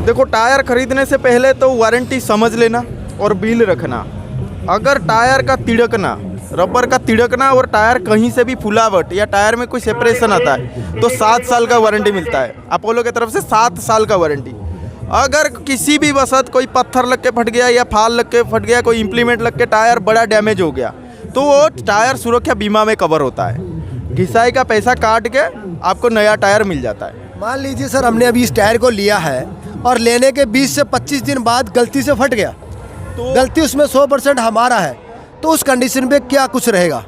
देखो, टायर खरीदने से पहले तो वारंटी समझ लेना और बिल रखना। अगर टायर का तिड़कना, रबर का तिड़कना और टायर कहीं से भी फुलावट या टायर में कोई सेपरेशन आता है तो 7 साल का वारंटी मिलता है अपोलो की तरफ से। 7 साल का वारंटी। अगर किसी भी वसत कोई पत्थर लग के फट गया या फाल लग के फट गया, कोई इम्प्लीमेंट लग के टायर बड़ा डैमेज हो गया, तो वो टायर सुरक्षा बीमा में कवर होता है। घिसाई का पैसा काट के आपको नया टायर मिल जाता है। मान लीजिए सर, हमने अभी इस टायर को लिया है और लेने के 20 से 25 दिन बाद गलती से फट गया, तो गलती उसमें 100% हमारा है, तो उस कंडीशन पे क्या कुछ रहेगा?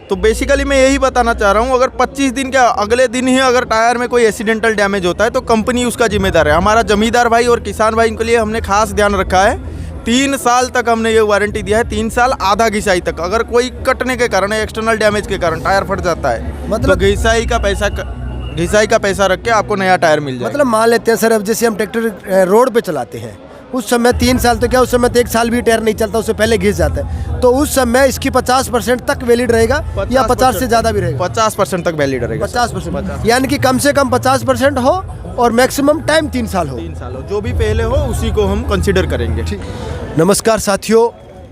तो बेसिकली मैं यही बताना चाह रहा हूँ, अगर 25 दिन के अगले दिन ही अगर टायर में कोई एक्सीडेंटल डैमेज होता है तो कंपनी उसका जिम्मेदार है। हमारा जमींदार भाई और किसान भाई के लिए हमने खास ध्यान रखा है। 3 साल तक हमने ये वारंटी दिया है। 3 साल आधा घिसाई तक। अगर कोई कटने के कारण, एक्सटर्नल डैमेज के कारण टायर फट जाता है, मतलब तो घिसाई का पैसा रख के आपको नया टायर मिल जाएगा। मतलब मान लेते हैं सर, अब जैसे हम ट्रैक्टर रोड पे चलाते हैं, उस समय 3 साल तो क्या, उस समय तो 1 साल भी टायर नहीं चलता, उससे पहले घिस जाता है, तो उस समय इसकी 50% तक वैलिड रहेगा या 50 से ज़्यादा भी रहेगा? 50% तक वैलिड रहेगा। 50%, यानी कि कम से कम 50% हो और मैक्सिमम टाइम 3 साल हो। 3 साल हो, जो भी पहले हो उसी को हम कंसिडर करेंगे। ठीक। नमस्कार साथियों,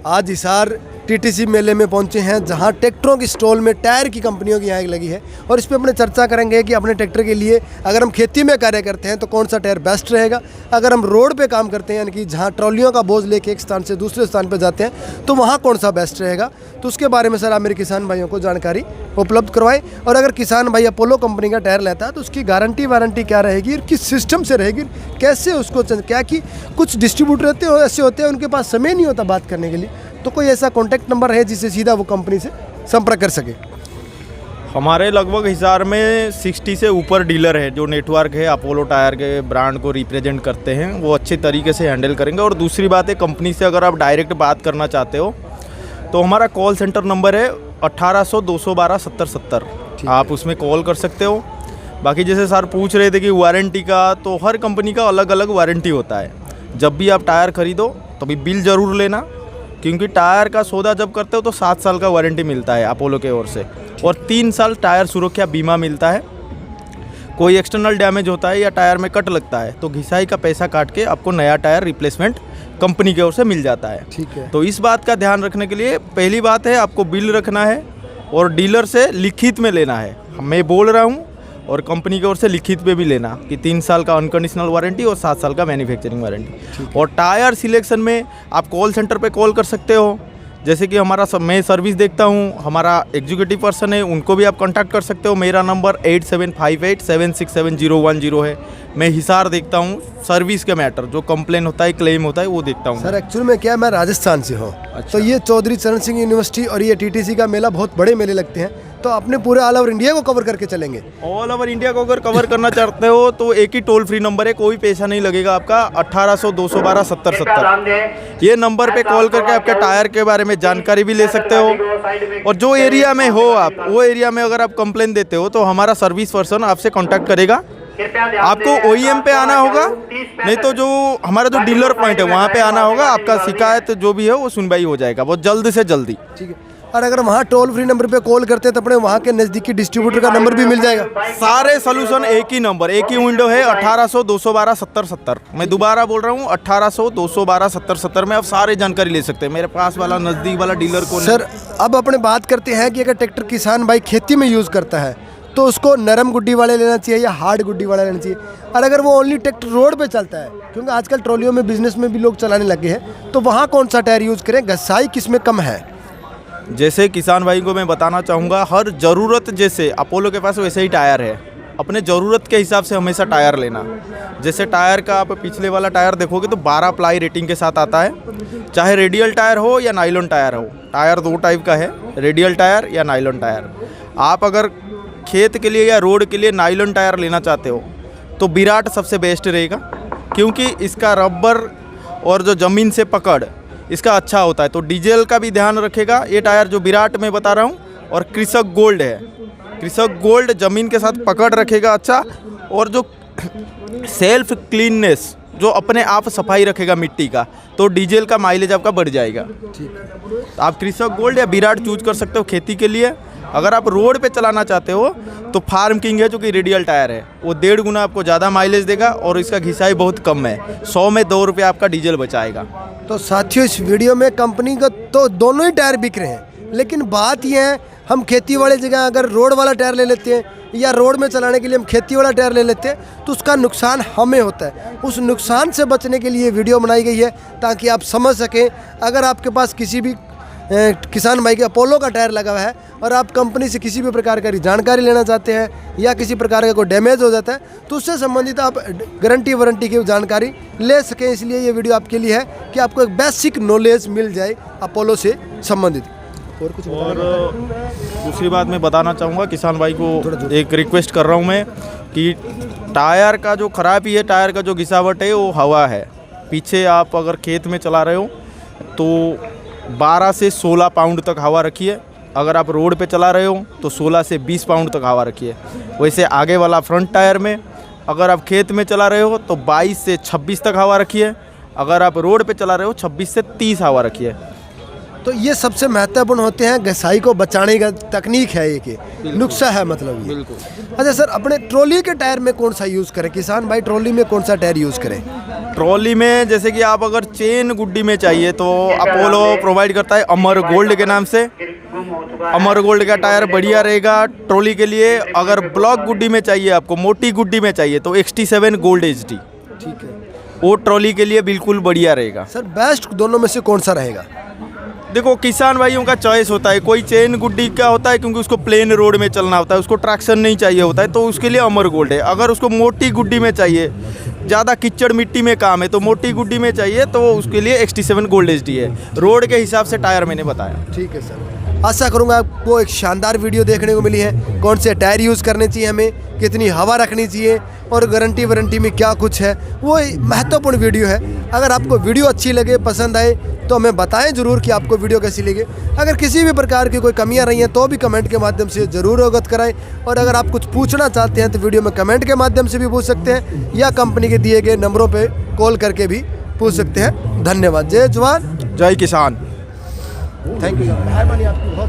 आज हिसार टीटीसी मेले में पहुंचे हैं, जहां ट्रैक्टरों की स्टॉल में टायर की कंपनियों की यहाँ लगी है, और इस पर अपने चर्चा करेंगे कि अपने ट्रैक्टर के लिए अगर हम खेती में कार्य करते हैं तो कौन सा टायर बेस्ट रहेगा, अगर हम रोड पे काम करते हैं यानी कि जहाँ ट्रॉलियों का बोझ लेके एक स्थान से दूसरे स्थान पर जाते हैं तो वहाँ कौन सा बेस्ट रहेगा। तो उसके बारे में सर आप मेरे किसान भाइयों को जानकारी उपलब्ध करवाएं। और अगर किसान भाई अपोलो कंपनी का टायर लेता है तो उसकी गारंटी वारंटी क्या रहेगी और किस सिस्टम से रहेगी, कैसे उसको क्या कि कुछ डिस्ट्रीब्यूटर ऐसे होते हैं उनके पास समय नहीं होता बात करने के लिए, तो कोई ऐसा कॉन्टैक्ट नंबर है जिससे सीधा वो कंपनी से संपर्क कर सके? हमारे लगभग हिसार में 60 से ऊपर डीलर है जो नेटवर्क है अपोलो टायर के ब्रांड को रिप्रेजेंट करते हैं। वो अच्छे तरीके से हैंडल करेंगे। और दूसरी बात है, कंपनी से अगर आप डायरेक्ट बात करना चाहते हो तो हमारा कॉल सेंटर नंबर है 1800 212 70 70। आप उसमें कॉल कर सकते हो। बाकी जैसे सर पूछ रहे थे कि वारंटी का, तो हर कंपनी का अलग अलग वारंटी होता है। जब भी आप टायर खरीदो तभी बिल ज़रूर लेना, क्योंकि टायर का सौदा जब करते हो तो 7 साल का वारंटी मिलता है अपोलो के ओर से, और 3 साल टायर सुरक्षा बीमा मिलता है। कोई एक्सटर्नल डैमेज होता है या टायर में कट लगता है तो घिसाई का पैसा काट के आपको नया टायर रिप्लेसमेंट कंपनी की ओर से मिल जाता है। ठीक है। तो इस बात का ध्यान रखने के लिए पहली बात है आपको बिल रखना है और डीलर से लिखित में लेना है। मैं बोल रहा हूँ, और कंपनी की ओर से लिखित पे भी लेना कि 3 साल का अनकंडीशनल वारंटी और 7 साल का मैन्युफैक्चरिंग वारंटी। और टायर सिलेक्शन में आप कॉल सेंटर पे कॉल कर सकते हो। जैसे कि मैं सर्विस देखता हूँ, हमारा एग्जीक्यूटिव पर्सन है, उनको भी आप कांटेक्ट कर सकते हो। मेरा नंबर 8758767010 है। मैं हिसार देखता हूँ, सर्विस के मैटर जो कंप्लेन होता है, क्लेम होता है, वो देखता हूँ। सर एक्चुअल में क्या, मैं राजस्थान से हूँ। तो ये चौधरी चरण सिंह यूनिवर्सिटी और ये टीटीसी का मेला बहुत बड़े मेले लगते हैं, तो अपने पूरे ऑल ओवर इंडिया को कवर करके चलेंगे। ऑल ओवर इंडिया को अगर कवर करना चाहते हो तो एक ही टोल फ्री नंबर है, कोई पैसा नहीं लगेगा आपका, 1800 212 70 70। ये नंबर पे कॉल करके आपके टायर के बारे में जानकारी भी ले सकते हो। और जो एरिया में हो आप, वो एरिया में अगर आप कंप्लेन देते हो तो हमारा सर्विस पर्सन आपसे कांटेक्ट करेगा। आपको ओईएम पे आना होगा, नहीं तो जो हमारा जो डीलर पॉइंट है वहाँ पे आना होगा। आपका शिकायत जो भी है वो सुनवाई हो जाएगा बहुत जल्द से जल्दी। ठीक है। और अगर वहाँ टोल फ्री नंबर पे कॉल करते हैं तो अपने वहाँ के नज़दीकी डिस्ट्रीब्यूटर का नंबर भी मिल जाएगा। सारे सोल्यूशन एक ही नंबर, एक ही विंडो है, 1800 212 70 70। मैं दोबारा बोल रहा हूँ, 1800 212 70 70 में आप सारी जानकारी ले सकते हैं। मेरे पास वाला नज़दीक वाला डीलर को। सर अब अपने बात करते हैं कि अगर ट्रैक्टर किसान भाई खेती में यूज़ करता है तो उसको नरम गुड्डी वाले लेना चाहिए या हार्ड गुड्डी वाला लेना चाहिए, और अगर वो ओनली ट्रैक्टर रोड पे चलता है, क्योंकि आजकल ट्रॉलियों में बिजनेस में भी लोग चलाने लगे हैं, तो वहाँ कौन सा टायर यूज़ करें, घसाई किसमें कम है? जैसे किसान भाई को मैं बताना चाहूँगा, हर ज़रूरत जैसे अपोलो के पास वैसे ही टायर है। अपने ज़रूरत के हिसाब से हमेशा टायर लेना। जैसे टायर का आप पिछले वाला टायर देखोगे तो 12 प्लाई रेटिंग के साथ आता है, चाहे रेडियल टायर हो या नाइलॉन टायर हो। टायर 2 टाइप का है, रेडियल टायर या नाइलॉन टायर। आप अगर खेत के लिए या रोड के लिए नाइलॉन टायर लेना चाहते हो तो विराट सबसे बेस्ट रहेगा, क्योंकि इसका रबर और जो ज़मीन से पकड़ इसका अच्छा होता है। तो डीजल का भी ध्यान रखेगा ये टायर जो विराट में बता रहा हूँ। और कृषक गोल्ड है, कृषक गोल्ड ज़मीन के साथ पकड़ रखेगा अच्छा, और जो सेल्फ क्लीननेस जो अपने आप सफाई रखेगा मिट्टी का, तो डीजल का माइलेज आपका बढ़ जाएगा। ठीक है। आप कृषक गोल्ड या विराट चूज कर सकते हो खेती के लिए। अगर आप रोड पे चलाना चाहते हो तो फार्म किंग है जो कि रेडियल टायर है, वो 1.5 गुना आपको ज़्यादा माइलेज देगा और इसका घिसाई बहुत कम है, 100 में 2 रुपये आपका डीजल बचाएगा। तो साथियों इस वीडियो में कंपनी का तो दोनों ही टायर बिक रहे हैं, लेकिन बात यह है हम खेती वाली जगह अगर रोड वाला टायर ले लेते हैं या रोड में चलाने के लिए हम खेती वाला टायर ले लेते हैं तो उसका नुकसान हमें होता है। उस नुकसान से बचने के लिए वीडियो बनाई गई है ताकि आप समझ सकें। अगर आपके पास किसी भी किसान भाई के अपोलो का टायर लगा हुआ है और आप कंपनी से किसी भी प्रकार की जानकारी लेना चाहते हैं या किसी प्रकार का कोई डैमेज हो जाता है तो उससे संबंधित आप गारंटी वारंटी की जानकारी ले सकें। इसलिए ये वीडियो आपके लिए है कि आपको एक बेसिक नॉलेज मिल जाए अपोलो से संबंधित। और कुछ और दूसरी बात मैं बताना चाहूँगा किसान भाई को, एक रिक्वेस्ट कर रहा हूँ मैं कि टायर का जो खराबी है, टायर का जो घिसावट है वो हवा है। पीछे आप अगर खेत में चला रहे हो तो 12 से 16 पाउंड तक हवा रखिए, अगर आप रोड पे चला रहे हो तो 16 से 20 पाउंड तक हवा रखिए। वैसे आगे वाला फ्रंट टायर में अगर आप खेत में चला रहे हो तो 22 से 26 तक हवा रखिए, अगर आप रोड पे चला रहे हो 26 से 30 हवा रखिए। तो ये सबसे महत्वपूर्ण होते हैं, घिसाई को बचाने का तकनीक है, एक नुस्खा है मतलब ये। बिल्कुल। अच्छा सर, अपने ट्रॉली के टायर में कौन सा यूज़ करें किसान भाई, ट्रॉली में कौन सा टायर यूज़ करें? ट्रॉली में जैसे कि आप अगर चेन गुड्डी में चाहिए तो अपोलो प्रोवाइड करता है अमर गोल्ड के नाम से। अमर गोल्ड का टायर बढ़िया रहेगा ट्रॉली के लिए। अगर ब्लॉक गुड्डी में चाहिए, आपको मोटी गुड्डी में चाहिए तो XT7 गोल्ड HD, ठीक है, वो ट्रॉली के लिए बिल्कुल बढ़िया रहेगा। सर बेस्ट दोनों में से कौन सा रहेगा? देखो किसान भाइयों का चॉइस होता है, कोई चेन गुड्डी का होता है क्योंकि उसको प्लेन रोड में चलना होता है, उसको ट्रैक्शन नहीं चाहिए होता है, तो उसके लिए अमर गोल्ड है। अगर उसको मोटी गुड्डी में चाहिए, ज़्यादा कीचड़ मिट्टी में काम है तो मोटी गुड्डी में चाहिए तो उसके लिए XT7 गोल्ड HD है। रोड के हिसाब से टायर मैंने बताया। ठीक है सर, आशा करूंगा आपको एक शानदार वीडियो देखने को मिली है। कौन से टायर यूज़ करने चाहिए हमें, कितनी हवा रखनी चाहिए और गारंटी वारंटी में क्या कुछ है, वो महत्वपूर्ण वीडियो है। अगर आपको वीडियो अच्छी लगे, पसंद आए तो हमें बताएं ज़रूर कि आपको वीडियो कैसी लगे। अगर किसी भी प्रकार की कोई कमियां रही हैं तो भी कमेंट के माध्यम से ज़रूर अवगत कराएं। और अगर आप कुछ पूछना चाहते हैं तो वीडियो में कमेंट के माध्यम से भी पूछ सकते हैं या कंपनी के दिए गए नंबरों पर कॉल करके भी पूछ सकते हैं। धन्यवाद। जय जवान जय किसान। Thank you.